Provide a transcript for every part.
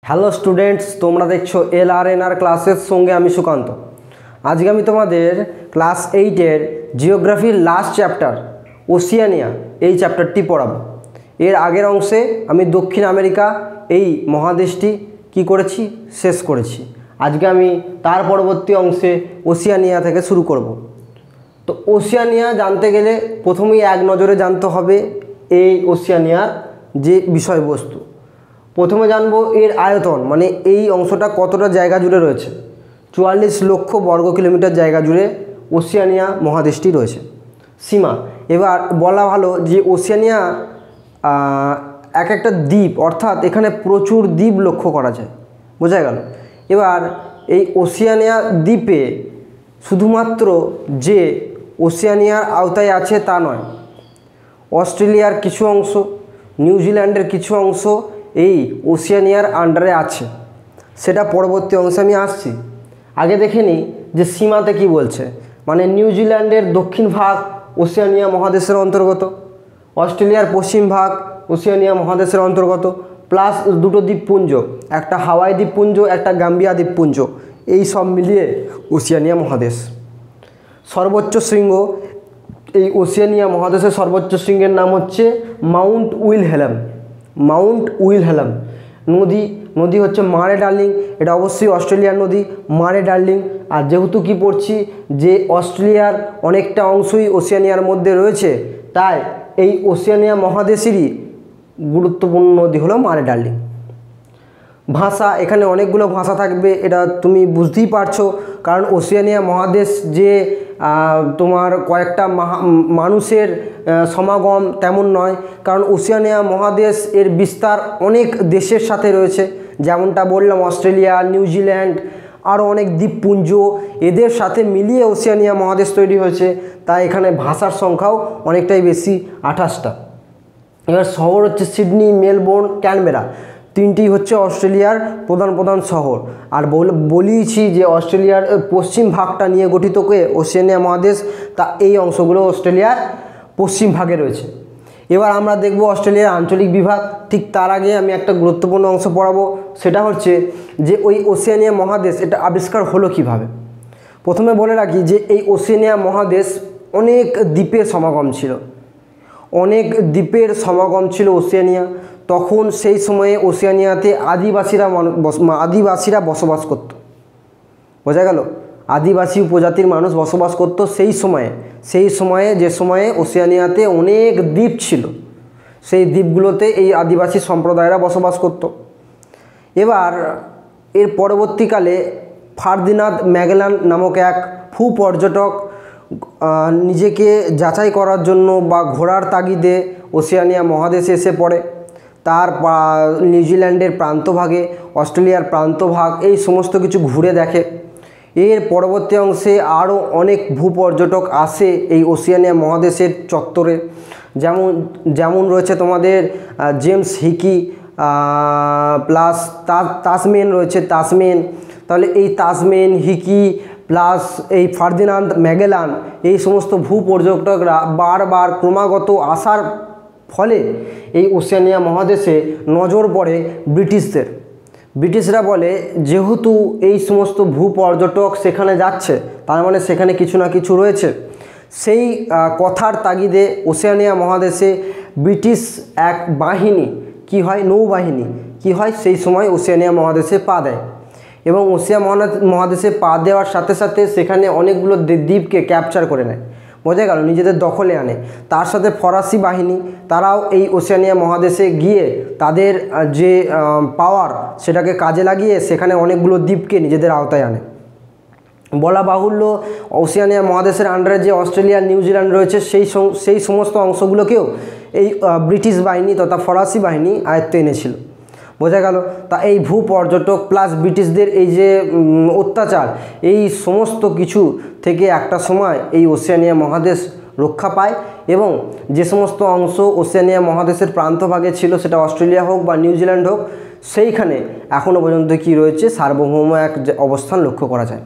Hello students, তোমরা দেখছো LRNR ক্লাসের সঙ্গে আমি সুকান্ত। আজকে আমি তোমাদের ক্লাস 8-এর জিওগ্রাফির লাস্ট চ্যাপ্টার ওশিয়ানিয়া এই চ্যাপ্টারটি পড়াবো। এর আগের অংশে আমি দক্ষিণ আমেরিকা এই মহাদেশটি কি করেছি শেষ করেছি। আজকে আমি তার পরবর্তী অংশে ওশিয়ানিয়া থেকে শুরু করব। তো ওশিয়ানিয়া জানতে গেলে প্রথমেই এক নজরে জানতে হবে এই ওশিয়ানিয়ার যে বিষয়বস্তু। প্রথমে জানবো এর আয়তন, মানে এই অংশটা কতটা জায়গা জুড়ে রয়েছে। 44 লক্ষ বর্গ কিলোমিটার জায়গা জুড়ে ওশিয়ানিয়া মহাদেশটি রয়েছে। সীমা, এবার বলা ভালো যে ওশিয়ানিয়া এক একটা দ্বীপ, অর্থাৎ এখানে প্রচুর দ্বীপ লক্ষ্য করা যায়, বোঝা গেল। এবার এই ওশিয়ানিয়া দ্বীপে শুধুমাত্র যে ওশিয়ানিয়ার আওতায় আছে তা নয়, অস্ট্রেলিয়ার কিছু অংশ, নিউজিল্যান্ডের কিছু অংশ এই ওশিয়ানিয়ার আন্ডারে আছে। সেটা পরবর্তী অংশে আমি আসছি। আগে দেখে নিই যে সীমাতে কি বলছে। মানে নিউজিল্যান্ডের দক্ষিণ ভাগ ওশিয়ানিয়া মহাদেশের অন্তর্গত, অস্ট্রেলিয়ার পশ্চিম ভাগ ওশিয়ানিয়া মহাদেশের অন্তর্গত, প্লাস দুটো দ্বীপপুঞ্জ, একটা হাওয়াই দ্বীপপুঞ্জ, একটা গাম্বিয়া দ্বীপপুঞ্জ, এই সব মিলিয়ে ওশিয়ানিয়া মহাদেশ। সর্বোচ্চ শৃঙ্গ, এই ওশিয়ানিয়া মহাদেশের সর্বোচ্চ শৃঙ্গের নাম হচ্ছে মাউন্ট উইলহেলম। মাউন্ট উইলহেলম নদী হচ্ছে মারে ডার্লিং। এটা অবশ্যই অস্ট্রেলিয়ার নদী, মারে ডার্লিং। আর যেহেতু কি পড়ছি যে অস্ট্রেলিয়ার অনেকটা অংশই ওশিয়ানিয়ার মধ্যে রয়েছে, তাই এই ওশিয়ানিয়া মহাদেশেরই গুরুত্বপূর্ণ নদী হলো মারে ডার্লিং। ভাষা, এখানে অনেকগুলো ভাষা থাকবে, এটা তুমি বুঝতেই পারছো, কারণ ওশিয়ানিয়া মহাদেশ যে তোমার কয়েকটা মানুষের সমাগম তেমন নয়, কারণ ওশিয়ানিয়া মহাদেশ এর বিস্তার অনেক দেশের সাথে রয়েছে। যেমনটা বললাম, অস্ট্রেলিয়া, নিউজিল্যান্ড, আরও অনেক দ্বীপপুঞ্জ, এদের সাথে মিলিয়ে ওশিয়ানিয়া মহাদেশ তৈরি হয়েছে। তাই এখানে ভাষার সংখ্যাও অনেকটাই বেশি, 28টা। এবার শহর হচ্ছে সিডনি, মেলবোর্ন, ক্যানবেরা, তিনটি হচ্ছে অস্ট্রেলিয়ার প্রধান শহর। আর বলিয়েছি যে অস্ট্রেলিয়ার পশ্চিম ভাগটা নিয়ে গঠিত করে ওশিয়ানিয়া মহাদেশ, তা এই অংশগুলো অস্ট্রেলিয়ার পশ্চিম ভাগে রয়েছে। এবার আমরা দেখব অস্ট্রেলিয়ার আঞ্চলিক বিভাগ। ঠিক তার আগে আমি একটা গুরুত্বপূর্ণ অংশ পড়াবো, সেটা হচ্ছে যে ওই ওশিয়ানিয়া মহাদেশ এটা আবিষ্কার হলো কিভাবে। প্রথমে বলে রাখি যে এই ওশিয়ানিয়া মহাদেশ অনেক দ্বীপের সমাগম ছিল, অনেক দ্বীপের সমাগম ছিল ওশিয়ানিয়া। তখন সেই সময়ে ওশিয়ানিয়াতে আদিবাসীরা বসবাস করত, বোঝা গেল। আদিবাসী উপজাতির মানুষ বসবাস করত সেই সময়ে যে সময়ে ওশিয়ানিয়াতে অনেক দ্বীপ ছিল, সেই দ্বীপগুলোতে এই আদিবাসী সম্প্রদায়রা বসবাস করত। এবার এর পরবর্তীকালে ফার্দিনান্দ ম্যাগেলান নামক এক ভূপর্যটক নিজেকে যাচাই করার জন্য বা ঘোরার তাগিদে ওশিয়ানিয়া মহাদেশে এসে পড়ে। তার নিউজিল্যান্ডের প্রান্তভাগে, অস্ট্রেলিয়ার প্রান্তভাগ, এই সমস্ত কিছু ঘুরে দেখে। এর পরবর্তী অংশে আরও অনেক ভূপর্যটক আসে এই ওশিয়ানিয়া মহাদেশের চত্বরে। যেমন রয়েছে তোমাদের জেমস হিকি, প্লাস তাসমেন রয়েছে, তাসমেন। তাহলে এই তাসমেন, হিকি প্লাস এই ফার্দিনান্দ ম্যাগেলান, এই সমস্ত ভূপর্যটকরা বারবার ক্রমাগত আসার ফলে এই ওশিয়ানিয়া মহাদেশে নজর পড়ে ব্রিটিশদের। ব্রিটিশরা বলে, যেহেতু এই সমস্ত ভূপর্যটক সেখানে যাচ্ছে, তার মানে সেখানে কিছু না কিছু রয়েছে। সেই কথার তাগিদে ওশিয়ানিয়া মহাদেশে ব্রিটিশ এক বাহিনী কি হয়, নৌবাহিনী কি হয়, সেই সময় ওশিয়ানিয়া মহাদেশে পা দেয়। এবং ওশিয়ানিয়া মহাদেশে পা দেওয়ার সাথে সাথে সেখানে অনেকগুলো দ্বীপকে ক্যাপচার করে নেয়, বোঝা গেল, নিজেদের দখলে আনে। তার সাথে ফরাসি বাহিনী, তারাও এই ওশিয়ানিয়া মহাদেশে গিয়ে তাদের যে পাওয়ার সেটাকে কাজে লাগিয়ে সেখানে অনেকগুলো দ্বীপকে নিজেদের আওতায় আনে। বলা বাহুল্য, ওশিয়ানিয়া মহাদেশের আন্ডারে যে অস্ট্রেলিয়া, নিউজিল্যান্ড রয়েছে, সেই সমস্ত অংশগুলোকেও এই ব্রিটিশ বাহিনী তথা ফরাসি বাহিনী আয়ত্তে এনেছিল, বোঝা গেল। তা এই ভূপর্যটক প্লাস ব্রিটিশদের এই যে অত্যাচার, এই সমস্ত কিছু থেকে একটা সময় এই ওশিয়ানিয়া মহাদেশ রক্ষা পায়। এবং যে সমস্ত অংশ ওশিয়ানিয়া মহাদেশের প্রান্তভাগে ছিল, সেটা অস্ট্রেলিয়া হোক বা নিউজিল্যান্ড হোক, সেইখানে এখনও পর্যন্ত কি রয়েছে, সার্বভৌম এক অবস্থান লক্ষ্য করা যায়।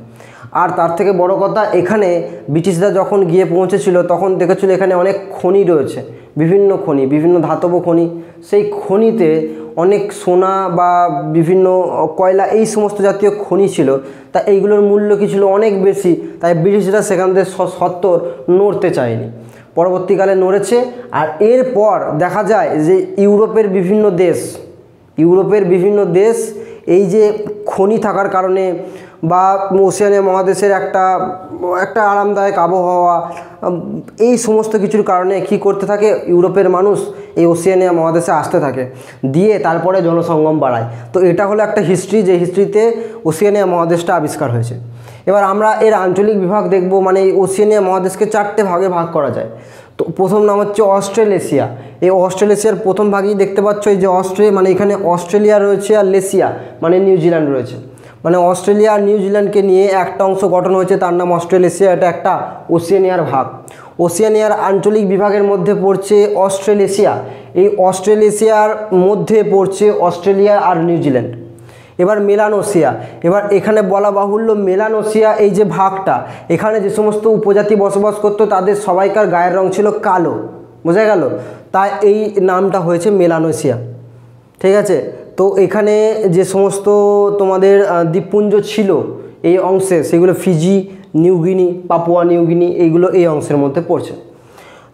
আর তার থেকে বড় কথা, এখানে ব্রিটিশরা যখন গিয়ে পৌঁছেছিল তখন দেখেছিল এখানে অনেক খনি রয়েছে, বিভিন্ন খনি, বিভিন্ন ধাতব খনি। সেই খনিতে অনেক সোনা বা বিভিন্ন কয়লা এই সমস্ত জাতীয় খনি ছিল, তা এইগুলোর মূল্য কি ছিল অনেক বেশি, তাই ব্রিটিশরা সেখান থেকে সত্ত্বর নড়তে চায়নি। পরবর্তীকালে নড়েছে। আর এরপর দেখা যায় যে ইউরোপের বিভিন্ন দেশ এই যে খনি থাকার কারণে বা ওশেনিয়া মহাদেশের একটা আরামদায়ক আবহাওয়া, এই সমস্ত কিছুর কারণে কি করতে থাকে, ইউরোপের মানুষ এই ওশেনিয়া মহাদেশে আসতে থাকে, দিয়ে তারপরে জনসঙ্গম বাড়ায়। তো এটা হলো একটা হিস্ট্রি, যে হিস্ট্রিতে ওশেনিয়া মহাদেশটা আবিষ্কার হয়েছে। এবার আমরা এর আঞ্চলিক বিভাগ দেখব, মানে এই ওশেনিয়া মহাদেশকে 4টে ভাগে ভাগ করা যায়। তো প্রথম নাম হচ্ছে অস্ট্রেলেশিয়া। এই অস্ট্রেলেশিয়ার প্রথম ভাগেই দেখতে পাচ্ছ এই যে মানে এখানে অস্ট্রেলিয়া রয়েছে, আর লেশিয়া মানে নিউজিল্যান্ড রয়েছে। মানে অস্ট্রেলিয়া আর নিউজিল্যান্ডকে নিয়ে একটা অংশ গঠন হয়েছে, তার নাম অস্ট্রেলেশিয়া। এটা একটা ওশেনিয়ার ভাগ। ওশেনিয়ার আঞ্চলিক বিভাগের মধ্যে পড়ছে অস্ট্রেলেশিয়া। এই অস্ট্রেলেশিয়ার মধ্যে পড়ছে অস্ট্রেলিয়া আর নিউজিল্যান্ড। এবার মেলানোসিয়া। এবার এখানে বলা বাহুল্য, মেলানোসিয়া এই যে ভাগটা, এখানে যে সমস্ত উপজাতি বসবাস করতো তাদের সবাইকার গায়ের রং ছিল কালো, বোঝা গেল, তাই এই নামটা হয়েছে মেলানোসিয়া। ঠিক আছে। তো এখানে যে সমস্ত তোমাদের দ্বীপপুঞ্জ ছিল এই অংশে, সেগুলো ফিজি, নিউগিনি, পাপুয়া নিউগিনি, এইগুলো এই অংশের মধ্যে পড়ছে।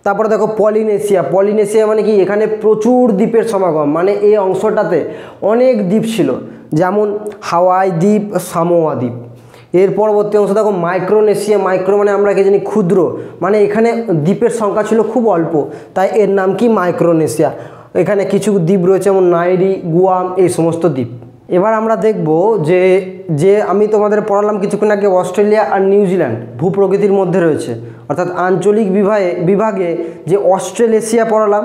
তারপরে দেখো পলিনেশিয়া। পলিনেশিয়া মানে কি, এখানে প্রচুর দ্বীপের সমাগম, মানে এই অংশটাতে অনেক দ্বীপ ছিল, যেমন হাওয়াই দ্বীপ, সামোয়া দ্বীপ। এর পরবর্তী অংশ দেখো মাইক্রোনেশিয়া। মাইক্রো মানে আমরা কি জানি ক্ষুদ্র, মানে এখানে দ্বীপের সংখ্যা ছিল খুব অল্প, তাই এর নাম কি মাইক্রোনেশিয়া। এখানে কিছু দ্বীপ রয়েছে যেমন নাইরি, গুয়াম, এই সমস্ত দ্বীপ। এবার আমরা দেখব যে আমি তোমাদের পড়ালাম কিছুক্ষণ আগে অস্ট্রেলিয়া আর নিউজিল্যান্ড ভূপ্রকৃতির মধ্যে রয়েছে, অর্থাৎ আঞ্চলিক বিভাগে যে অস্ট্রেলেশিয়া পড়ালাম,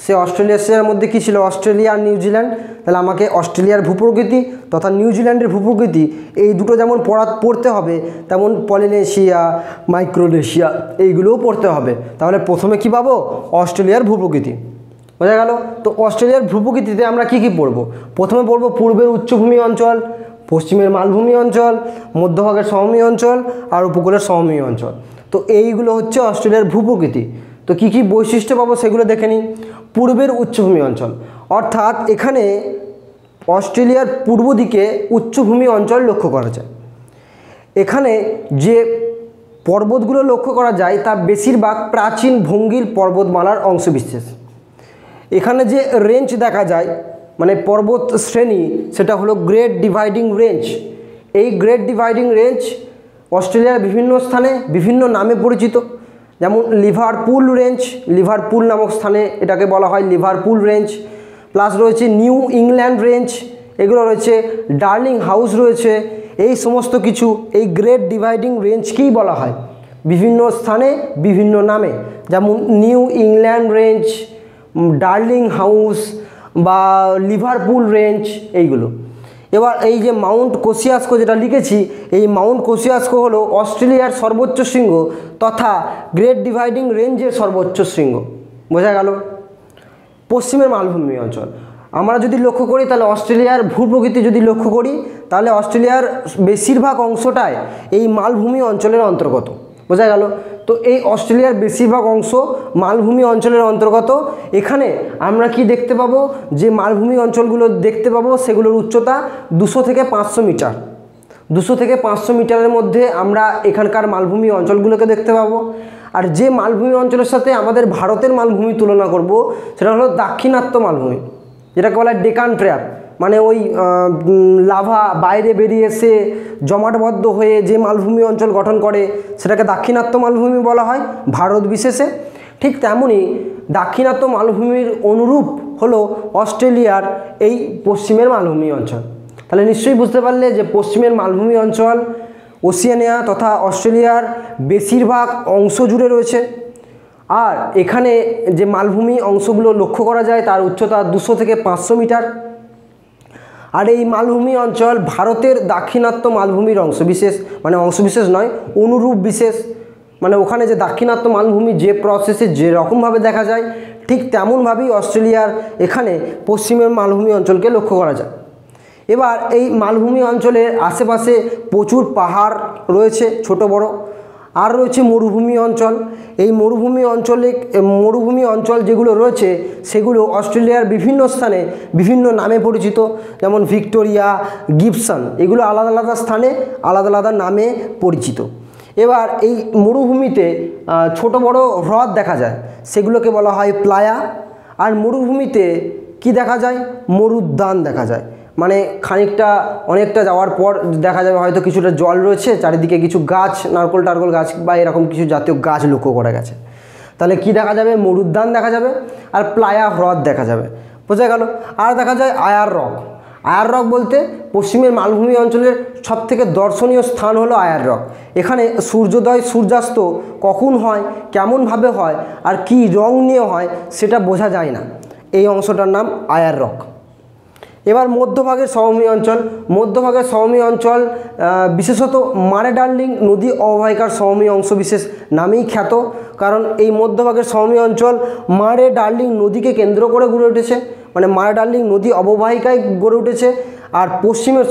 সে অস্ট্রেলেশিয়ার মধ্যে কী ছিল, অস্ট্রেলিয়া আর নিউজিল্যান্ড। তাহলে আমাকে অস্ট্রেলিয়ার ভূপ্রকৃতি তথা নিউজিল্যান্ডের ভূপ্রকৃতি এই দুটো যেমন পড়তে হবে, তেমন পলিনেশিয়া, মাইক্রোনেশিয়া এইগুলোও পড়তে হবে। তাহলে প্রথমে কি পাবো, অস্ট্রেলিয়ার ভূপ্রকৃতি, বোঝা গেল। তো অস্ট্রেলিয়ার ভূপ্রকৃতিতে আমরা কি কি পড়ব, প্রথমে পড়ব পূর্বের উচ্চভূমি অঞ্চল, পশ্চিমের মালভূমি অঞ্চল, মধ্যভাগের সমভূমি অঞ্চল আর উপকূলের সমভূমি অঞ্চল। তো এইগুলো হচ্ছে অস্ট্রেলিয়ার ভূপ্রকৃতি। তো কি কি বৈশিষ্ট্য পাবো সেগুলো দেখে নিই। পূর্বের উচ্চভূমি অঞ্চল, অর্থাৎ এখানে অস্ট্রেলিয়ার পূর্ব দিকে উচ্চভূমি অঞ্চল লক্ষ্য করা যায়। এখানে যে পর্বতগুলো লক্ষ্য করা যায় তা বেশিরভাগ প্রাচীন ভঙ্গিল পর্বতমালার অংশবিশেষ। এখানে যে রেঞ্জ দেখা যায়, মানে পর্বত শ্রেণী, সেটা হলো গ্রেট ডিভাইডিং রেঞ্জ। এই গ্রেট ডিভাইডিং রেঞ্জ অস্ট্রেলিয়ার বিভিন্ন স্থানে বিভিন্ন নামে পরিচিত, যেমন লিভারপুল রেঞ্জ, লিভারপুল নামক স্থানে এটাকে বলা হয় লিভারপুল রেঞ্জ। প্লাস রয়েছে নিউ ইংল্যান্ড রেঞ্জ, এগুলো রয়েছে, ডার্লিং হাউস রয়েছে। এই সমস্ত কিছু এই গ্রেট ডিভাইডিং রেঞ্জকেই বলা হয় বিভিন্ন স্থানে বিভিন্ন নামে, যেমন new England range, darling house বা লিভারপুল রেঞ্জ এইগুলো। এবার এই যে মাউন্ট কোসিয়াসকো যেটা লিখেছি, এই মাউন্ট কোসিয়াসকো হলো অস্ট্রেলিয়ার সর্বোচ্চ শৃঙ্গ তথা গ্রেট ডিভাইডিং রেঞ্জের সর্বোচ্চ শৃঙ্গ, বোঝা গেল। পশ্চিমের মালভূমি অঞ্চল আমরা যদি লক্ষ্য করি, তাহলে অস্ট্রেলিয়ার ভূপ্রকৃতি যদি লক্ষ্য করি, তাহলে অস্ট্রেলিয়ার বেশিরভাগ অংশটাই এই মালভূমি অঞ্চলের অন্তর্গত, বোঝা গেল। তো এই অস্ট্রেলিয়ার বেশিরভাগ অংশ মালভূমি অঞ্চলের অন্তর্গত। এখানে আমরা কি দেখতে পাবো, যে মালভূমি অঞ্চলগুলো দেখতে পাবো সেগুলোর উচ্চতা 200 থেকে 500 মিটার। 200 থেকে 500 মিটারের মধ্যে আমরা এখানকার মালভূমি অঞ্চলগুলোকে দেখতে পাবো। আর যে মালভূমি অঞ্চলের সাথে আমাদের ভারতের মালভূমি তুলনা করব, সেটা হলো দাক্ষিণাত্য মালভূমি, যেটাকে বলা হয় ডেকান ট্র্যাপ। মানে ওই লাভা বাইরে বেরিয়ে এসে জমাটবদ্ধ হয়ে যে মালভূমি অঞ্চল গঠন করে, সেটাকে দাক্ষিণাত্য মালভূমি বলা হয় ভারত বিশেষে। ঠিক তেমনই দাক্ষিণাত্য মালভূমির অনুরূপ হলো অস্ট্রেলিয়ার এই পশ্চিমের মালভূমি অঞ্চল। তাহলে নিশ্চয়ই বুঝতে পারলে যে পশ্চিমের মালভূমি অঞ্চল ওশেনিয়া তথা অস্ট্রেলিয়ার বেশিরভাগ অংশ জুড়ে রয়েছে। আর এখানে যে মালভূমি অংশগুলো লক্ষ্য করা যায় তার উচ্চতা 200 থেকে 500 মিটার। আর এই মালভূমি অঞ্চল ভারতের দাক্ষিণাত্য মালভূমির অংশবিশেষ, মানে অংশবিশেষ নয়, অনুরূপ বিশেষ। মানে ওখানে যে দাক্ষিণাত্য মালভূমি যে প্রসেসে যে রকমভাবে দেখা যায়, ঠিক তেমনভাবেই অস্ট্রেলিয়ার এখানে পশ্চিমের মালভূমি অঞ্চলকে লক্ষ্য করা যায়। এবার এই মালভূমি অঞ্চলের আশেপাশে প্রচুর পাহাড় রয়েছে, ছোট বড়। আর রয়েছে মরুভূমি অঞ্চল। এই মরুভূমি অঞ্চল যেগুলো রয়েছে সেগুলো অস্ট্রেলিয়ার বিভিন্ন স্থানে বিভিন্ন নামে পরিচিত, যেমন ভিক্টোরিয়া, গিবসন, এগুলো আলাদা আলাদা স্থানে আলাদা আলাদা নামে পরিচিত। এবার এই মরুভূমিতে ছোট বড় হ্রদ দেখা যায়, সেগুলোকে বলা হয় প্লায়া। আর মরুভূমিতে কি দেখা যায়? মরুদ্যান দেখা যায়, মানে অনেকটা যাওয়ার পর দেখা যাবে হয়তো কিছুটা জল রয়েছে, চারিদিকে কিছু গাছ, নারকোল টারকোল গাছ বা এরকম কিছু জাতীয় গাছ লক্ষ্য করা গেছে। তাহলে কি দেখা যাবে? মরুদ্যান দেখা যাবে আর প্লায়া হ্রদ দেখা যাবে, বোঝা গেল। আর দেখা যায় আয়ার রক। আয়ার রক বলতে পশ্চিমের মালভূমি অঞ্চলের সবথেকে দর্শনীয় স্থান হলো আয়ার রক। এখানে সূর্যোদয় সূর্যাস্ত কখন হয়, কেমনভাবে হয় আর কি রং নিয়ে হয় সেটা বোঝা যায় না, এই অংশটার নাম আয়ার রক। এবার মধ্যভাগের সমভূমি অঞ্চল বিশেষত মারে ডার্লিং নদী অববাহিকার সমভূমি অংশ বিশেষ নামেই খ্যাত, কারণ এই মধ্যভাগের সমভূমি অঞ্চল মারে ডার্লিং নদীকে কেন্দ্র করে গড়ে উঠেছে, মানে মারে ডার্লিং নদী অববাহিকায় গড়ে উঠেছে। আর পশ্চিমের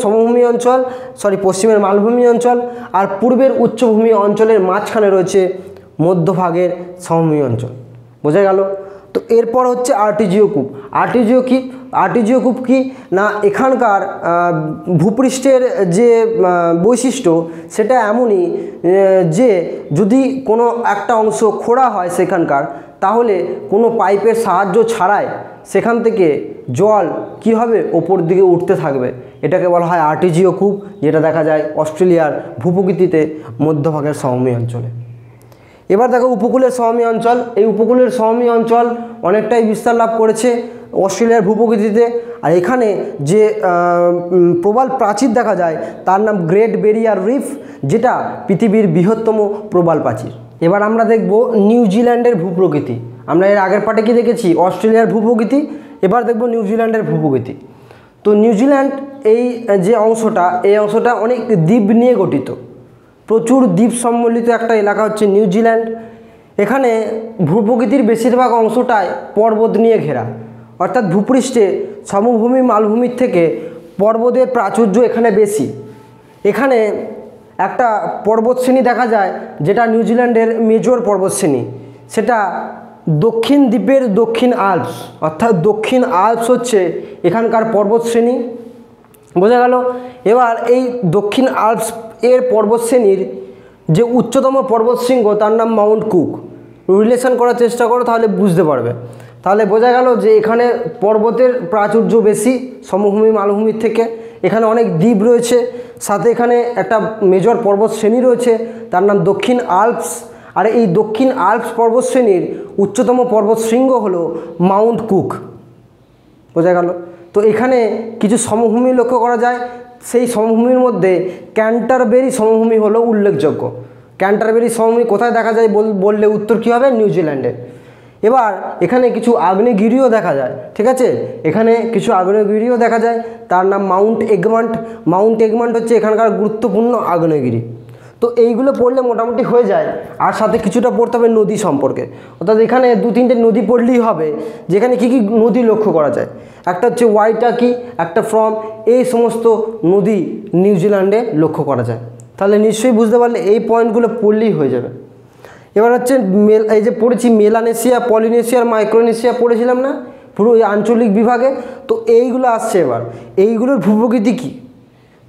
মালভূমি অঞ্চল আর পূর্বের উচ্চভূমি অঞ্চলের মাঝখানে রয়েছে মধ্যভাগের সমভূমি অঞ্চল, বোঝা গেল। তো এরপর হচ্ছে আর্টিজিও কূপ। আর্টিজিও কূপ কি না, এখানকার ভূপৃষ্ঠের যে বৈশিষ্ট্য সেটা এমনই যে যদি কোনো একটা অংশ খোঁড়া হয় সেখানকার, তাহলে কোনো পাইপের সাহায্য ছাড়াই সেখান থেকে জল কী হবে? ওপর দিকে উঠতে থাকবে। এটাকে বলা হয় আর্টিজিও কূপ, যেটা দেখা যায় অস্ট্রেলিয়ার ভূপ্রকৃতিতে মধ্যভাগের সমভূমি অঞ্চলে। এবার দেখো উপকূলের সমভূমি অঞ্চল। এই উপকূলের সমভূমি অঞ্চল অনেকটাই বিস্তার লাভ করেছে অস্ট্রেলিয়ার ভূপ্রকৃতিতে। আর এখানে যে প্রবাল প্রাচীর দেখা যায় তার নাম গ্রেট ব্যারিয়ার রিফ, যেটা পৃথিবীর বৃহত্তম প্রবাল প্রাচীর। এবার আমরা দেখব নিউজিল্যান্ডের ভূপ্রকৃতি। আমরা এর আগের পার্টে কি দেখেছি? অস্ট্রেলিয়ার ভূপ্রকৃতি। এবার দেখব নিউজিল্যান্ডের ভূপ্রকৃতি। তো নিউজিল্যান্ড এই যে অংশটা, এই অংশটা অনেক দ্বীপ নিয়ে গঠিত, প্রচুর দ্বীপ সম্বলিত একটা এলাকা হচ্ছে নিউজিল্যান্ড। এখানে ভূপ্রকৃতির বেশিরভাগ অংশটাই পর্বত নিয়ে ঘেরা, অর্থাৎ ভূপৃষ্ঠে সমভূমি মালভূমির থেকে পর্বতের প্রাচুর্য এখানে বেশি। এখানে একটা পর্বতশ্রেণী দেখা যায় যেটা নিউজিল্যান্ডের মেজর পর্বতশ্রেণী, সেটা দক্ষিণ দ্বীপের দক্ষিণ আল্পস, অর্থাৎ দক্ষিণ আল্পস হচ্ছে এখানকার পর্বতশ্রেণী, বোঝা গেল। এবার এই দক্ষিণ আল্পস এর পর্বতশ্রেণীর যে উচ্চতম পর্বতশৃঙ্গ তার নাম মাউন্ট কুক। রিলেশন করার চেষ্টা করো তাহলে বুঝতে পারবে। তাহলে বোঝা গেল যে এখানে পর্বতের প্রাচুর্য বেশি সমভূমি মালভূমির থেকে। এখানে অনেক দ্বীপ রয়েছে, সাথে এখানে একটা মেজর পর্বতশ্রেণী রয়েছে তার নাম দক্ষিণ আল্পস। আর এই দক্ষিণ আল্পস পর্বতশ্রেণীর উচ্চতম পর্বতশৃঙ্গ হলো মাউন্ট কুক, বোঝা গেল। তো এখানে কিছু সমভূমি লক্ষ্য করা যায়, সেই সমভূমির মধ্যে ক্যান্টারবেরি সমভূমি হলো উল্লেখযোগ্য। ক্যান্টারবেরি সমভূমি কোথায় দেখা যায় বললে উত্তর কী হবে? নিউজিল্যান্ডে। এবার এখানে কিছু আগ্নেয়গিরিও দেখা যায়, ঠিক আছে? এখানে কিছু আগ্নেয়গিরিও দেখা যায়, তার নাম মাউন্ট এগমান্ট। মাউন্ট এগমান্ট হচ্ছে এখানকার গুরুত্বপূর্ণ আগ্নেয়গিরি। তো এইগুলো পড়লে মোটামুটি হয়ে যায়। আর সাথে কিছুটা পড়তে হবে নদী সম্পর্কে, অর্থাৎ এখানে 2-3টে নদী পড়লেই হবে, যেখানে কী কী নদী লক্ষ্য করা যায়। একটা হচ্ছে ওয়াইটাকি, একটা ফ্রম, এই সমস্ত নদী নিউজিল্যান্ডে লক্ষ্য করা যায়। তাহলে নিশ্চয়ই বুঝতে পারলে এই পয়েন্টগুলো পড়লেই হয়ে যাবে। এবার হচ্ছে এই যে পড়েছি মেলানেশিয়া, পলিনেশিয়া, মাইক্রোনেশিয়া পড়েছিলাম না পুরো ওই আঞ্চলিক বিভাগে। তো এইগুলো আসছে। এবার এইগুলোর ভূপ্রকৃতি কী,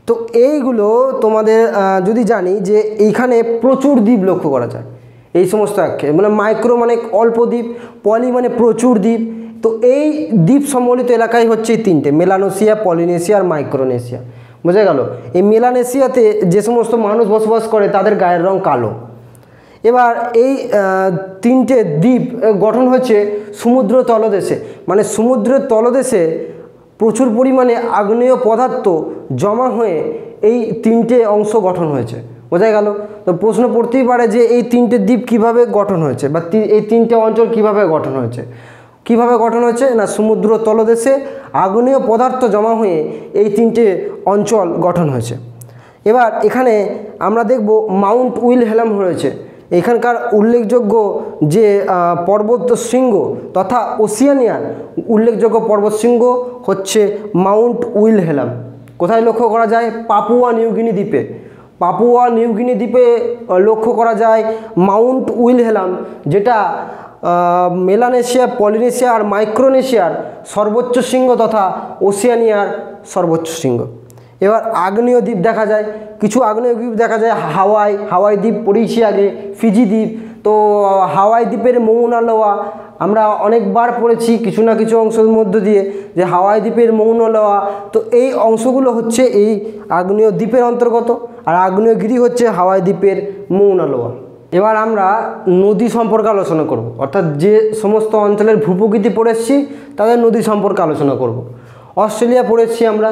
তো এইগুলো তোমাদের যদি জানি যে এইখানে প্রচুর দ্বীপ লক্ষ্য করা যায়, এই সমস্ত আখ্যে মানে মাইক্রো মানে অল্প দ্বীপ, পলি মানে প্রচুর দ্বীপ। তো এই দ্বীপ সম্বলিত এলাকায় হচ্ছে এই তিনটে, মেলানেশিয়া, পলিনেশিয়া আর মাইক্রোনেশিয়া, বোঝা গেল। এই মেলানেশিয়াতে যে সমস্ত মানুষ বসবাস করে তাদের গায়ের রং কালো। এবার এই তিনটে দ্বীপ গঠন হচ্ছে সমুদ্র তলদেশে, মানে সমুদ্রের তলদেশে প্রচুর পরিমাণে আগ্নেয় পদার্থ জমা হয়ে এই তিনটে অংশ গঠন হয়েছে, বোঝা গেল। তো প্রশ্ন পড়তেই পারে যে এই তিনটে দ্বীপ কিভাবে গঠন হয়েছে বা এই তিনটে অঞ্চল কিভাবে গঠন হয়েছে। কিভাবে গঠন হয়েছে না, সমুদ্র তলদেশে আগ্নেয় পদার্থ জমা হয়ে এই তিনটে অঞ্চল গঠন হয়েছে। এবার এখানে আমরা দেখব মাউন্ট উইলহেলম রয়েছে। এখানকার উল্লেখযোগ্য যে পর্বতশৃঙ্গ তথা ওসিয়ানিয়ার উল্লেখযোগ্য পর্বতশৃঙ্গ হচ্ছে মাউন্ট উইলহেলম। কোথায় লক্ষ্য করা যায়? পাপুয়া নিউগিনি দ্বীপে। পাপুয়া নিউগিনি দ্বীপে লক্ষ্য করা যায় মাউন্ট উইলহেলাম, যেটা মেলানেশিয়া, পলিনেশিয়া আর মাইক্রোনেশিয়ার সর্বোচ্চ শৃঙ্গ তথা ওসিয়ানিয়ার সর্বোচ্চ শৃঙ্গ। এবার আগ্নেয় দ্বীপ দেখা যায়, কিছু আগ্নেয় দ্বীপ দেখা যায় হাওয়াই দ্বীপ পড়েছি আগে, ফিজি দ্বীপ। তো হাওয়াই দ্বীপের মৌনা লোয়া আমরা অনেকবার পড়েছি কিছু না কিছু অংশের মধ্য দিয়ে, যে হাওয়াই দ্বীপের মৌনা লোয়া। তো এই অংশগুলো হচ্ছে এই আগ্নেয় দ্বীপের অন্তর্গত, আর আগ্নেয়গিরি হচ্ছে হাওয়াই দ্বীপের মৌনা লোয়া। এবার আমরা নদী সম্পর্কে আলোচনা করব, অর্থাৎ যে সমস্ত অঞ্চলের ভূপ্রকৃতি পড়ে এসেছি তাদের নদী সম্পর্কে আলোচনা করব। অস্ট্রেলিয়া পড়েছি আমরা,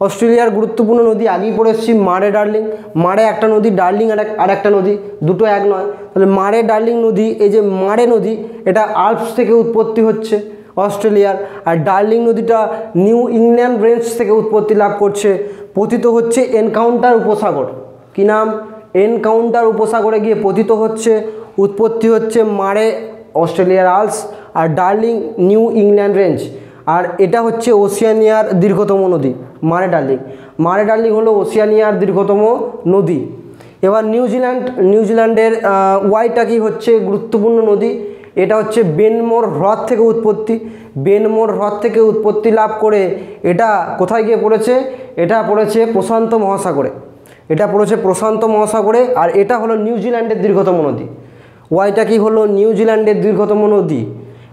অস্ট্রেলিয়ার গুরুত্বপূর্ণ নদী আগেই পড়ে এসেছি মারে ডার্লিং। মারে একটা নদী, ডার্লিং আর একটা নদী, দুটো এক নয়। তাহলে মারে ডার্লিং নদী, এই যে মারে নদী এটা আল্পস থেকে উৎপত্তি হচ্ছে অস্ট্রেলিয়ার, আর ডার্লিং নদীটা নিউ ইংল্যান্ড রেঞ্জ থেকে উৎপত্তি লাভ করছে, পতিত হচ্ছে এনকাউন্টার উপসাগর। কি নাম? এনকাউন্টার উপসাগরে গিয়ে পতিত হচ্ছে, উৎপত্তি হচ্ছে মারে অস্ট্রেলিয়ার আল্পস, আর ডার্লিং নিউ ইংল্যান্ড রেঞ্জ। আর এটা হচ্ছে ওসিয়ানিয়ার দীর্ঘতম নদী মারে ডার্লিং। মারে ডার্লিং হলো ওসিয়ানিয়ার দীর্ঘতম নদী। এবার নিউজিল্যান্ডের ওয়াইটাকি হচ্ছে গুরুত্বপূর্ণ নদী। এটা হচ্ছে বেনমোর হ্রদ থেকে উৎপত্তি, বেনমোর হ্রদ থেকে উৎপত্তি লাভ করে এটা কোথায় গিয়ে পড়েছে? এটা পড়েছে প্রশান্ত মহাসাগরে, এটা পড়েছে প্রশান্ত মহাসাগরে। আর এটা হলো নিউজিল্যান্ডের দীর্ঘতম নদী। ওয়াইটাকি হলো নিউজিল্যান্ডের দীর্ঘতম নদী।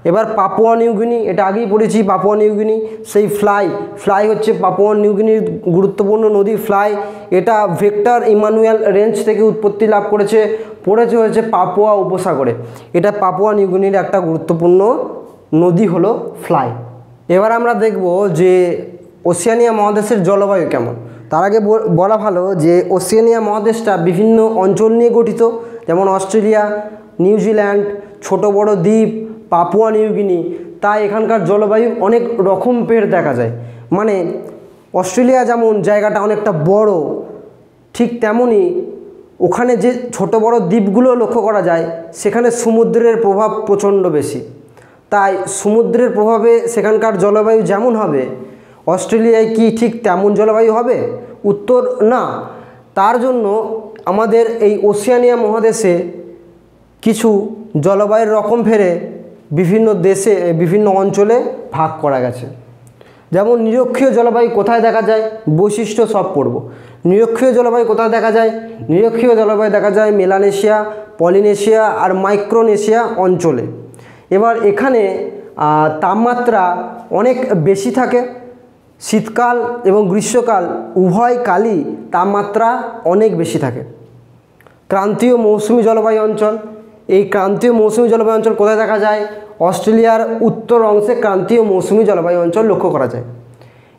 এবার পাপুয়া নিউগিনি, এটা আগেই পড়েছি, পাপুয়া নিউগিনি সেই ফ্লাই হচ্ছে পাপুয়া নিউগিনির গুরুত্বপূর্ণ নদী ফ্লাই। এটা ভিক্টর ইমানুয়েল রেঞ্জ থেকে উৎপত্তি লাভ করেছে, হয়েছে পাপুয়া উপসাগরে। এটা পাপুয়া নিউগিনির একটা গুরুত্বপূর্ণ নদী হলো ফ্লাই। এবার আমরা দেখব যে ওসিয়ানিয়া মহাদেশের জলবায়ু কেমন। তার আগে বলা ভালো যে ওসিয়ানিয়া মহাদেশটা বিভিন্ন অঞ্চল নিয়ে গঠিত, যেমন অস্ট্রেলিয়া, নিউজিল্যান্ড, ছোট বড় দ্বীপ, পাপুয়া নিউগিনি। তাই এখানকার জলবায়ু অনেক রকম পের দেখা যায়। মানে অস্ট্রেলিয়া যেমন জায়গাটা অনেকটা বড়, ঠিক তেমনই ওখানে যে ছোট বড় দ্বীপগুলো লক্ষ্য করা যায় সেখানে সমুদ্রের প্রভাব প্রচণ্ড বেশি। তাই সমুদ্রের প্রভাবে সেখানকার জলবায়ু যেমন হবে, অস্ট্রেলিয়ায় কি ঠিক তেমন জলবায়ু হবে? উত্তর না। তার জন্য আমাদের এই ওসিয়ানিয়া মহাদেশে কিছু জলবায়ুর রকম ফেরে বিভিন্ন দেশে বিভিন্ন অঞ্চলে ভাগ করা গেছে। যেমন নিরক্ষীয় জলবায়ু কোথায় দেখা যায়, বৈশিষ্ট্য সব পড়ব। নিরক্ষীয় জলবায়ু কোথায় দেখা যায়? নিরক্ষীয় জলবায়ু দেখা যায় মেলানেশিয়া, পলিনেশিয়া আর মাইক্রোনেশিয়া অঞ্চলে। এবার এখানে তাপমাত্রা অনেক বেশি থাকে, শীতকাল এবং গ্রীষ্মকাল উভয় কালই তাপমাত্রা অনেক বেশি থাকে। ক্রান্তীয় মৌসুমী জলবায়ু অঞ্চল, এই ক্রান্তীয় মৌসুমী জলবায়ু অঞ্চল কোথায় দেখা যায়? অস্ট্রেলিয়ার উত্তর অংশে ক্রান্তীয় মৌসুমী জলবায়ু অঞ্চল লক্ষ্য করা যায়।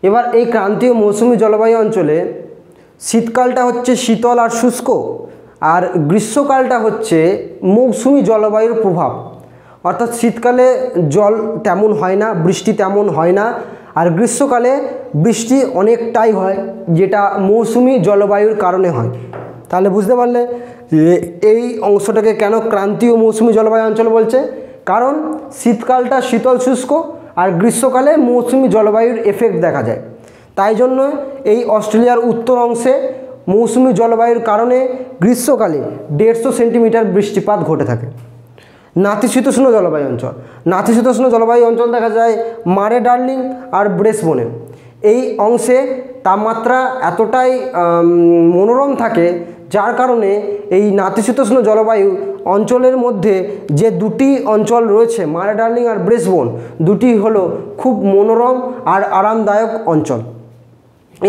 এবার এই ক্রান্তীয় মৌসুমী জলবায়ু অঞ্চলে শীতকালটা হচ্ছে শীতল আর শুষ্ক, আর গ্রীষ্মকালটা হচ্ছে মৌসুমী জলবায়ুর প্রভাব। অর্থাৎ শীতকালে জল তেমন হয় না, বৃষ্টি তেমন হয় না, আর গ্রীষ্মকালে বৃষ্টি অনেকটাই হয়, যেটা মৌসুমী জলবায়ুর কারণে হয়। তাহলে বুঝতে পারলে এই অংশটাকে কেন ক্রান্তীয় মৌসুমী জলবায়ু অঞ্চল বলছে, কারণ শীতকালটা শীতল শুষ্ক আর গ্রীষ্মকালে মৌসুমী জলবায়ুর এফেক্ট দেখা যায়। তাই জন্য এই অস্ট্রেলিয়ার উত্তর অংশে মৌসুমী জলবায়ুর কারণে গ্রীষ্মকালে 150 সেন্টিমিটার বৃষ্টিপাত ঘটে থাকে। নাতিশীতোষ্ণ জলবায়ু অঞ্চল, নাতিশীতোষ্ণ জলবায়ু অঞ্চল দেখা যায় মারে ডার্লিং আর ব্রেসবোনে। এই অংশে তাপমাত্রা এতটাই মনোরম থাকে, যার কারণে এই নাতিশীতোষ্ণ জলবায়ু অঞ্চলের মধ্যে যে দুটি অঞ্চল রয়েছে মারে ডার্লিং আর ব্রেসবোন, দুটি হলো খুব মনোরম আর আরামদায়ক অঞ্চল।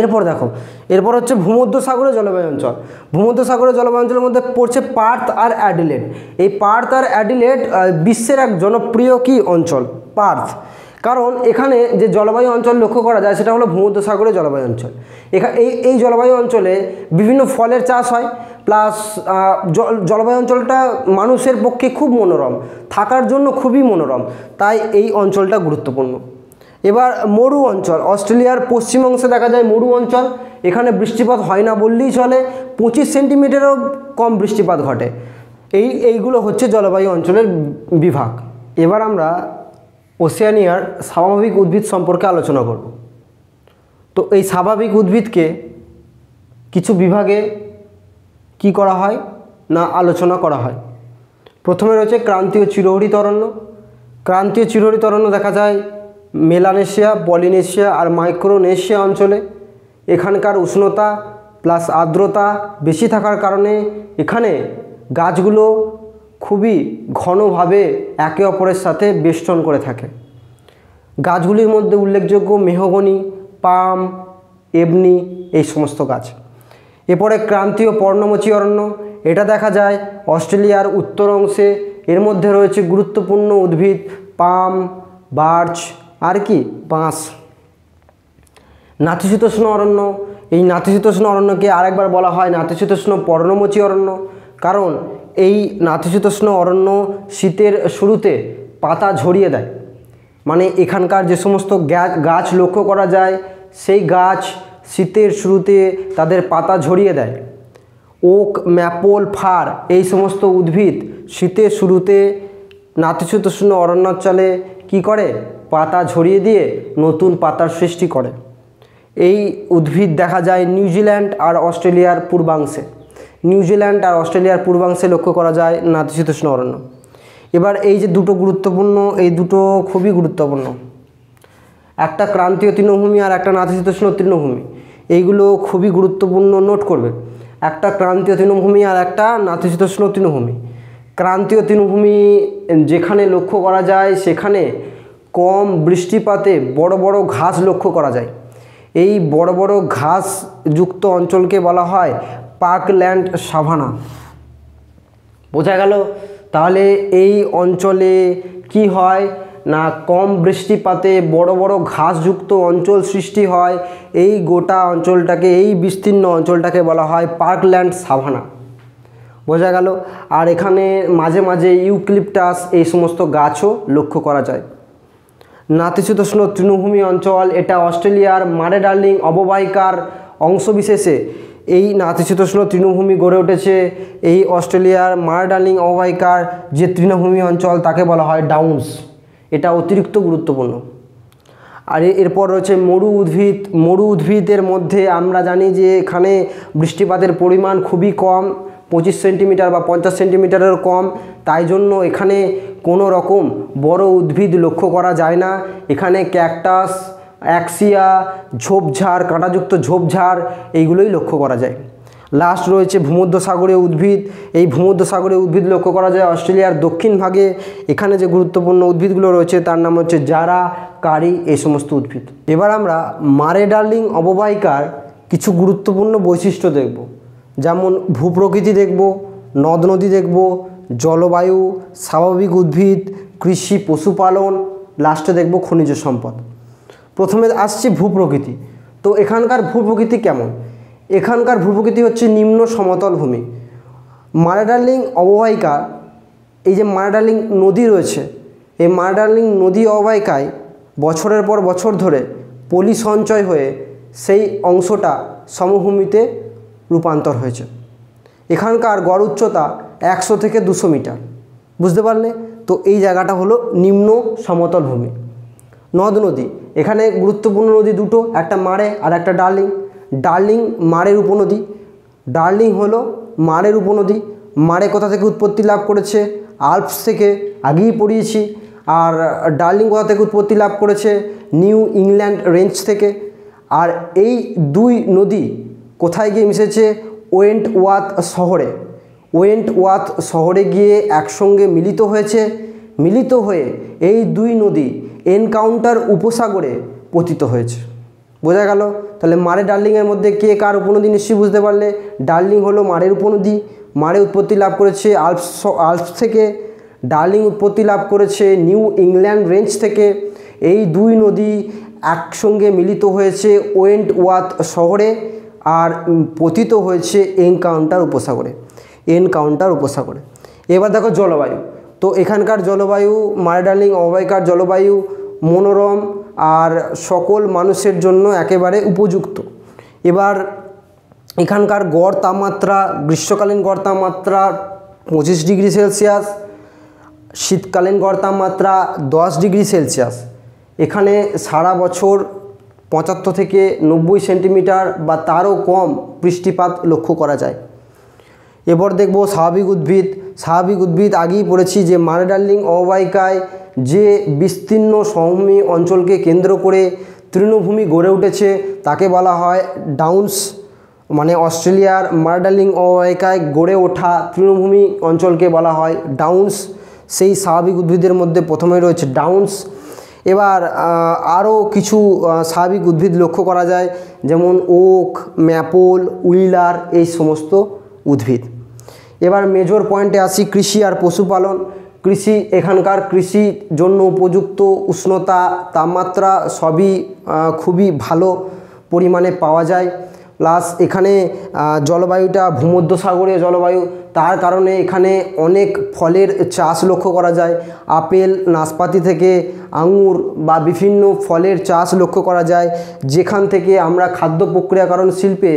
এরপর দেখো, এরপর হচ্ছে ভূমধ্যসাগরীয় জলবায়ু অঞ্চল। ভূমধ্যসাগরীয় জলবায়ু অঞ্চলের মধ্যে পড়ছে পার্থ আর অ্যাডিলেড। এই পার্থ আর অ্যাডিলেড বিশ্বের এক জনপ্রিয় কি অঞ্চল? পার্থ। কারণ এখানে যে জলবায়ু অঞ্চল লক্ষ্য করা যায় সেটা হলো ভূমধ্যসাগরীয় জলবায়ু অঞ্চল। এই জলবায়ু অঞ্চলে বিভিন্ন ফলের চাষ হয়, প্লাস জলবায়ু অঞ্চলটা মানুষের পক্ষে খুব মনোরম, থাকার জন্য খুবই মনোরম, তাই এই অঞ্চলটা গুরুত্বপূর্ণ। এবার মরু অঞ্চল, অস্ট্রেলিয়ার পশ্চিম অংশে দেখা যায় মরু অঞ্চল। এখানে বৃষ্টিপাত হয় না বললেই চলে, 25 সেন্টিমিটারও কম বৃষ্টিপাত ঘটে। এইগুলো হচ্ছে জলবায়ু অঞ্চলের বিভাগ। এবার আমরা ওসিয়ানিয়ার স্বাভাবিক উদ্ভিদ সম্পর্কে আলোচনা করব। তো এই স্বাভাবিক উদ্ভিদকে কিছু বিভাগে কি করা হয় না আলোচনা করা হয়। প্রথমে রয়েছে ক্রান্তীয় চিরহরিত অরণ্য। ক্রান্তীয় চিরহরিত অরণ্য দেখা যায় মেলানেশিয়া, পলিনেশিয়া আর মাইক্রোনেশিয়া অঞ্চলে। এখানকার উষ্ণতা প্লাস আর্দ্রতা বেশি থাকার কারণে এখানে গাছগুলো খুবই ঘনভাবে একে অপরের সাথে বেষ্টন করে থাকে। গাছগুলির মধ্যে উল্লেখযোগ্য মেহগনি, পাম, এবনি এই সমস্ত গাছ। এরপরে ক্রান্তীয় পর্ণমোচী অরণ্য, এটা দেখা যায় অস্ট্রেলিয়ার উত্তর অংশে। এর মধ্যে রয়েছে গুরুত্বপূর্ণ উদ্ভিদ পাম, বার্চ আর কি বাঁশ। নাতিশীতোষ্ণ অরণ্য, এই নাতিশীতোষ্ণ অরণ্যকে আরেকবার বলা হয় নাতিশীতোষ্ণ পর্ণমোচী অরণ্য, কারণ এই নাতিশীতোষ্ণ অরণ্য শীতের শুরুতে পাতা ঝরিয়ে দেয়। মানে এখানকার যে সমস্ত গাছ লক্ষ্য করা যায় সেই গাছ শীতের শুরুতে তাদের পাতা ঝরিয়ে দেয়। ওক, ম্যাপল, ফার এই সমস্ত উদ্ভিদ শীতের শুরুতে নাতিশীতোষ্ণ অরণ্যাঞ্চলে কী করে, পাতা ঝরিয়ে দিয়ে নতুন পাতার সৃষ্টি করে। এই উদ্ভিদ দেখা যায় নিউজিল্যান্ড আর অস্ট্রেলিয়ার পূর্বাংশে। নিউজিল্যান্ড আর অস্ট্রেলিয়ার পূর্বাংশে লক্ষ্য করা যায় নাতিশীতোষ্ণ অরণ্য। এবার এই যে দুটো গুরুত্বপূর্ণ, এই দুটো খুবই গুরুত্বপূর্ণ, একটা ক্রান্তীয় তৃণভূমি আর একটা নাতিশীতোষ্ণ তৃণভূমি, এইগুলো খুবই গুরুত্বপূর্ণ, নোট করবে। একটা ক্রান্তীয় তৃণভূমি আর একটা নাতিশীতোষ্ণ তৃণভূমি। ক্রান্তীয় তৃণভূমি যেখানে লক্ষ্য করা যায় সেখানে কম বৃষ্টিপাতে বড় বড় ঘাস লক্ষ্য করা যায়। এই বড় বড় ঘাসযুক্ত অঞ্চলকে বলা হয় পার্কল্যান্ড সাভানা। বোঝা গেল? তাহলে এই অঞ্চলে কি হয় না কম বৃষ্টিপাতে বড় বড় ঘাসযুক্ত অঞ্চল সৃষ্টি হয়। এই গোটা অঞ্চলটাকে, এই বিস্তীর্ণ অঞ্চলটাকে বলা হয় পার্কল্যান্ড সাভানা। বোঝা গেল? আর এখানে মাঝে মাঝে ইউক্যালিপটাস এই সমস্ত গাছও লক্ষ্য করা যায়। নাতিশীতোষ্ণ তৃণভূমি অঞ্চল, এটা অস্ট্রেলিয়ার মারে ডার্লিং অববাহিকার অংশবিশেষে এই নাতিশীতোষ্ণ তৃণভূমি গড়ে উঠেছে। এই অস্ট্রেলিয়ার মারে ডার্লিং অববাহিকার যে তৃণভূমি অঞ্চল তাকে বলা হয় ডাউন্স। এটা অতিরিক্ত গুরুত্বপূর্ণ। আর এরপর রয়েছে মরু উদ্ভিদ। মরু উদ্ভিদের মধ্যে আমরা জানি যে এখানে বৃষ্টিপাতের পরিমাণ খুবই কম, 25 সেন্টিমিটার বা 50 সেন্টিমিটারের কম। তাই জন্য এখানে কোনো রকম বড় উদ্ভিদ লক্ষ্য করা যায় না। এখানে ক্যাকটাস, অ্যাক্সিয়া, ঝোপঝাড়, কাঁটাযুক্ত ঝোপঝাড় এইগুলোই লক্ষ্য করা যায়। লাস্ট রয়েছে ভূমধ্যসাগরীয় উদ্ভিদ। এই ভূমধ্যসাগরীয় উদ্ভিদ লক্ষ্য করা যায় অস্ট্রেলিয়ার দক্ষিণ ভাগে। এখানে যে গুরুত্বপূর্ণ উদ্ভিদগুলো রয়েছে তার নাম হচ্ছে জারা, কারি এই সমস্ত উদ্ভিদ। এবার আমরা মারে ডার্লিং অববাহিকার কিছু গুরুত্বপূর্ণ বৈশিষ্ট্য দেখব, যেমন ভূপ্রকৃতি দেখব, নদ নদী দেখব, জলবায়ু, স্বাভাবিক উদ্ভিদ, কৃষি, পশুপালন, লাস্টে দেখব খনিজ সম্পদ। প্রথমে আসছে ভূপ্রকৃতি। তো এখানকার ভূপ্রকৃতি কেমন? এখানকার ভূপ্রকৃতি হচ্ছে নিম্ন সমতল ভূমি। মারে ডার্লিং অববাহিকা, এই যে মারে ডার্লিং নদী রয়েছে, এই মারে ডার্লিং নদী অববাহিকায় বছরের পর বছর ধরে পলি সঞ্চয় হয়ে সেই অংশটা সমভূমিতে রূপান্তর হয়েছে। এখানকার গড় উচ্চতা 100 থেকে 200 মিটার। বুঝতে পারলে? তো এই জায়গাটা হলো নিম্ন সমতল ভূমি। নদ নদী, এখানে গুরুত্বপূর্ণ নদী দুটো, একটা মারে আর একটা ডার্লিং। ডার্লিং মারের উপনদী। ডার্লিং হলো মারের উপনদী। মারে কোথা থেকে উৎপত্তি লাভ করেছে? আল্পস থেকে, আগেই পড়িয়েছি। আর ডার্লিং কোথা থেকে উৎপত্তি লাভ করেছে? নিউ ইংল্যান্ড রেঞ্জ থেকে। আর এই দুই নদী কোথায় গিয়ে মিশেছে? ওয়েন্টওয়ার্থ শহরে। ওয়েন্টওয়ার্থ শহরে গিয়ে একসঙ্গে মিলিত হয়েছে। মিলিত হয়ে এই দুই নদী এনকাউন্টার উপসাগরে পতিত হয়েছে। বোঝা গেল? তাহলে মারে ডার্লিংয়ের মধ্যে কে কার উপনদী নিশ্চয়ই বুঝতে পারলে। ডার্লিং হলো মারের উপনদী। মারে উৎপত্তি লাভ করেছে আল্পস থেকে। ডার্লিং উৎপত্তি লাভ করেছে নিউ ইংল্যান্ড রেঞ্জ থেকে। এই দুই নদী একসঙ্গে মিলিত হয়েছে ওয়েন্টওয়ার্থ শহরে আর পতিত হয়েছে এনকাউন্টার উপসাগরে। এনকাউন্টার উপসাগরে। এবার দেখো জলবায়ু। তো এখানকার জলবায়ু, মারে ডার্লিং অববাহিকার জলবায়ু মনোরম আর সকল মানুষের জন্য একেবারে উপযুক্ত। এবার এখানকার গড় তাপমাত্রা, গ্রীষ্মকালীন গড় তাপমাত্রা 25 ডিগ্রি সেলসিয়াস, শীতকালীন গড় তাপমাত্রা 10 ডিগ্রি সেলসিয়াস। এখানে সারা বছর 75 থেকে 90 সেন্টিমিটার বা তারও কম বৃষ্টিপাত লক্ষ্য করা যায়। এরপর দেখব স্বাভাবিক উদ্ভিদ। স্বাভাবিক উদ্ভিদ আগেই পড়েছি যে মারে ডার্লিং অববাহিকায় যে বিস্তীর্ণ সমভূমি অঞ্চলকে কেন্দ্র করে তৃণভূমি গড়ে উঠেছে তাকে বলা হয় ডাউন্স। মানে অস্ট্রেলিয়ার মারে ডার্লিং অববাহিকায় গড়ে ওঠা তৃণভূমি অঞ্চলকে বলা হয় ডাউন্স। সেই স্বাভাবিক উদ্ভিদের মধ্যে প্রথমে রয়েছে ডাউন্স। এবার আরও কিছু স্বাভাবিক উদ্ভিদ লক্ষ্য করা যায়, যেমন ওক, ম্যাপল, উইলার, এই সমস্ত উদ্ভিদ। এবার মেজর পয়েন্টে আসি, কৃষি আর পশুপালন। কৃষি, এখানকার কৃষির জন্য উপযুক্ত উষ্ণতা, তাপমাত্রা সবই খুবই ভালো পরিমাণে পাওয়া যায়। প্লাস এখানে জলবায়ুটা ভূমধ্যসাগরীয় জলবায়ু, তার কারণে এখানে অনেক ফলের চাষ লক্ষ্য করা যায়। আপেল, নাশপাতি থেকে আঙুর বা বিভিন্ন ফলের চাষ লক্ষ্য করা যায়, যেখান থেকে আমরা খাদ্য প্রক্রিয়াকরণ শিল্পে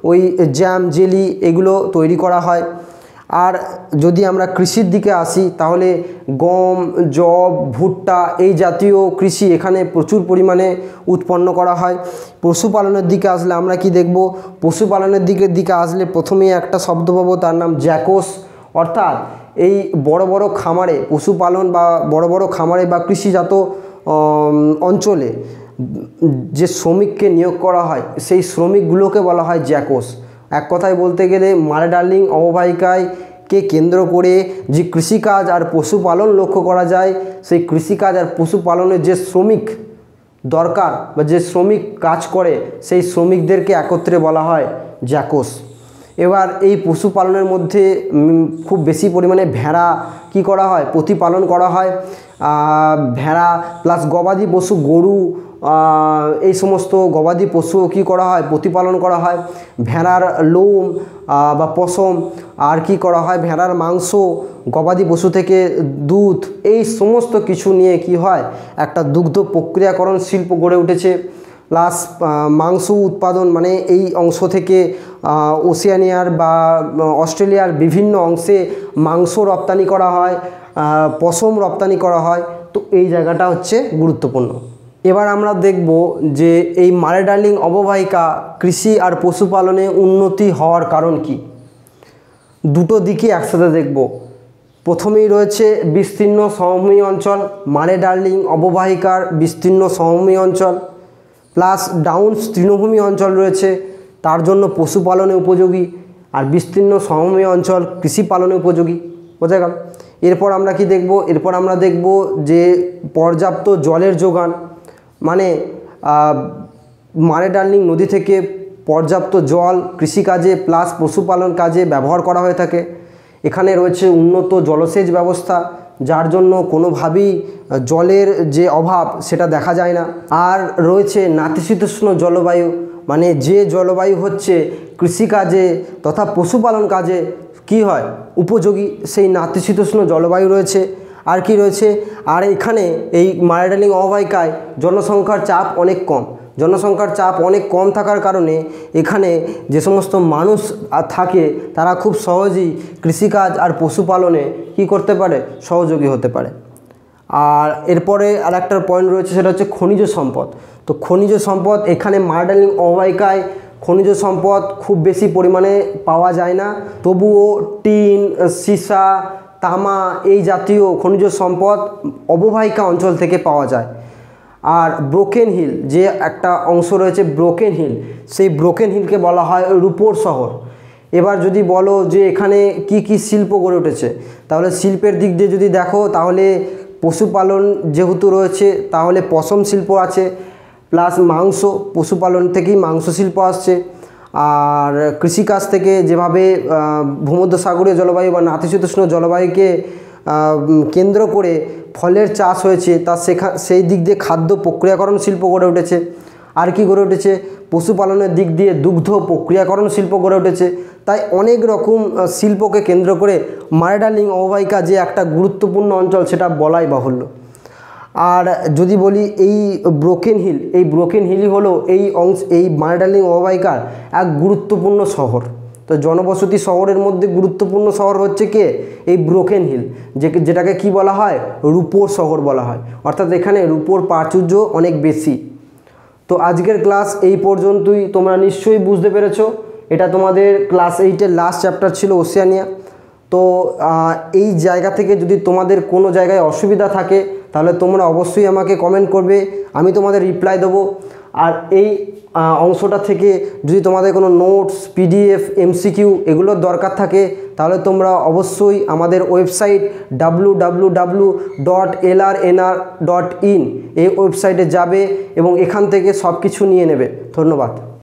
ওই জ্যাম, জেলি এগুলো তৈরি করা হয়। আর যদি আমরা কৃষির দিকে আসি তাহলে গম, যব, ভুট্টা এই জাতীয় কৃষি এখানে প্রচুর পরিমাণে উৎপন্ন করা হয়। পশুপালনের দিকে আসলে আমরা কি দেখব? পশুপালনের দিকে আসলে প্রথমেই একটা শব্দ পাবো, তার নাম জ্যাকোস। অর্থাৎ এই বড় বড় খামারে পশুপালন বা বড় বড় খামারে বা কৃষিজাত অঞ্চলে যে শ্রমিককে নিয়োগ করা হয় সেই শ্রমিকগুলোকে বলা হয় জ্যাকোস। এক কথায় বলতে গেলে মারে ডার্লিং অববাহিকায় কে কেন্দ্র করে যে কৃষিকাজ আর পশুপালন লক্ষ্য করা যায়, সেই কৃষিকাজ আর পশুপালনের যে শ্রমিক দরকার বা যে শ্রমিক কাজ করে সেই শ্রমিকদেরকে একত্রে বলা হয় জ্যাকোস। এবার এই পশুপালনের মধ্যে খুব বেশি পরিমাণে ভেড়া কি করা হয়? প্রতিপালন করা হয়। ভেড়া প্লাস গবাদি পশু, গরু, এই সমস্ত গবাদি পশু কি করা হয়? প্রতিপালন করা হয়। ভেড়ার লোম বা পশম, আর কি করা হয়? ভেড়ার মাংস, গবাদি পশু থেকে দুধ, এই সমস্ত কিছু নিয়ে কি হয়? একটা দুগ্ধ প্রক্রিয়াকরণ শিল্প গড়ে উঠেছে। প্লাস মাংস উৎপাদন, মানে এই অংশ থেকে ওশিয়ানিয়ার বা অস্ট্রেলিয়ার বিভিন্ন অংশে মাংস রপ্তানি করা হয়, পশম রপ্তানি করা হয়। তো এই জায়গাটা হচ্ছে গুরুত্বপূর্ণ। এবার আমরা দেখব যে এই মারে ডার্লিং অববাহিকা কৃষি আর পশুপালনে উন্নতি হওয়ার কারণ কি। দুটো দিকই একসাথে দেখব। প্রথমেই রয়েছে বিস্তীর্ণ সমভূমি অঞ্চল, মারে ডার্লিং অববাহিকার বিস্তীর্ণ সমভূমি অঞ্চল, প্লাস ডাউন্স তৃণভূমি অঞ্চল রয়েছে, তার জন্য পশুপালনে উপযোগী, আর বিস্তীর্ণ সমভূমি অঞ্চল কৃষি পালনে উপযোগী। বোঝা গেল? এরপর আমরা কি দেখব? এরপর আমরা দেখব যে পর্যাপ্ত জলের যোগান, মানে মারে ডার্লিং নদী থেকে পর্যাপ্ত জল কৃষিকাজে প্লাস পশুপালন কাজে ব্যবহার করা হয়ে থাকে। এখানে রয়েছে উন্নত জলসেচ ব্যবস্থা, যার জন্য কোনোভাবেই জলের যে অভাব সেটা দেখা যায় না। আর রয়েছে নাতিশীতোষ্ণ জলবায়ু, মানে যে জলবায়ু হচ্ছে কৃষিকাজে তথা পশুপালন কাজে কি হয়? উপযোগী, সেই নাতিশীতোষ্ণ জলবায়ু রয়েছে। আর কি রয়েছে? আর এখানে এই মারে ডার্লিং অববাহিকায় জনসংখ্যার চাপ অনেক কম। জনসংখ্যার চাপ অনেক কম থাকার কারণে এখানে যে সমস্ত মানুষ থাকে তারা খুব সহজেই কৃষিকাজ আর পশুপালনে কি করতে পারে? সহযোগী হতে পারে। আর এরপরে আর একটা পয়েন্ট রয়েছে, সেটা হচ্ছে খনিজ সম্পদ। তো খনিজ সম্পদ এখানে মারে ডার্লিং অববাহিকায় খনিজ সম্পদ খুব বেশি পরিমাণে পাওয়া যায় না, তবুও টিন, সীসা, তামা এই জাতীয় খনিজ সম্পদ অববাহিকা অঞ্চল থেকে পাওয়া যায়। আর ব্রোকেন হিল, যে একটা অংশ রয়েছে ব্রোকেন হিল, সেই ব্রোকেন হিলকে বলা হয় রূপোর শহর। এবার যদি বলো যে এখানে কি কি শিল্প গড়ে উঠেছে, তাহলে শিল্পের দিক দিয়ে যদি দেখো তাহলে পশুপালন যেহেতু রয়েছে তাহলে পশম শিল্প আছে, প্লাস মাংস, পশুপালন থেকেই মাংস শিল্প আসছে। আর কৃষিকাজ থেকে যেভাবে ভূমধ্যসাগরীয় জলবায়ু বা নাতিশীতোষ্ণ জলবায়ুকে কেন্দ্র করে ফলের চাষ হয়েছে, তা সেই দিক দিয়ে খাদ্য প্রক্রিয়াকরণ শিল্প গড়ে উঠেছে। আর কি গড়ে উঠেছে? পশুপালনের দিক দিয়ে দুগ্ধ প্রক্রিয়াকরণ শিল্প গড়ে উঠেছে। তাই অনেক রকম শিল্পকে কেন্দ্র করে মারে ডার্লিং অববাহিকা যে একটা গুরুত্বপূর্ণ অঞ্চল সেটা বলাই বাহুল্য। আর যদি বলি এই ব্রোকেন হিল, এই ব্রোকেন হিলই হলো এই মারে ডার্লিং অববাহিকার এক গুরুত্বপূর্ণ শহর। তো জনবসতি শহরের মধ্যে গুরুত্বপূর্ণ শহর হচ্ছে কে? এই ব্রোকেন হিল, যেটাকে কি বলা হয়? রূপোর শহর বলা হয়। অর্থাৎ এখানে রূপোর প্রাচুর্য অনেক বেশি। তো আজকের ক্লাস এই পর্যন্তই। তোমরা নিশ্চয়ই বুঝতে পেরেছো এটা তোমাদের ক্লাস 8-এর লাস্ট চ্যাপ্টার ছিল ওসিয়ানিয়া। তো এই জায়গা থেকে যদি তোমাদের কোনো জায়গায় অসুবিধা থাকে তাহলে তোমরা অবশ্যই আমাকে কমেন্ট করবে, আমি তোমাদের রিপ্লাই দেবো। আর এই অংশটা থেকে যদি তোমাদের কোনো নোটস, পিডিএফ, এমসিকিউ এগুলোর দরকার থাকে তাহলে তোমরা অবশ্যই আমাদের ওয়েবসাইট www.lrnr.in এই ওয়েবসাইটে যাবে এবং এখান থেকে সব কিছু নিয়ে নেবে। ধন্যবাদ।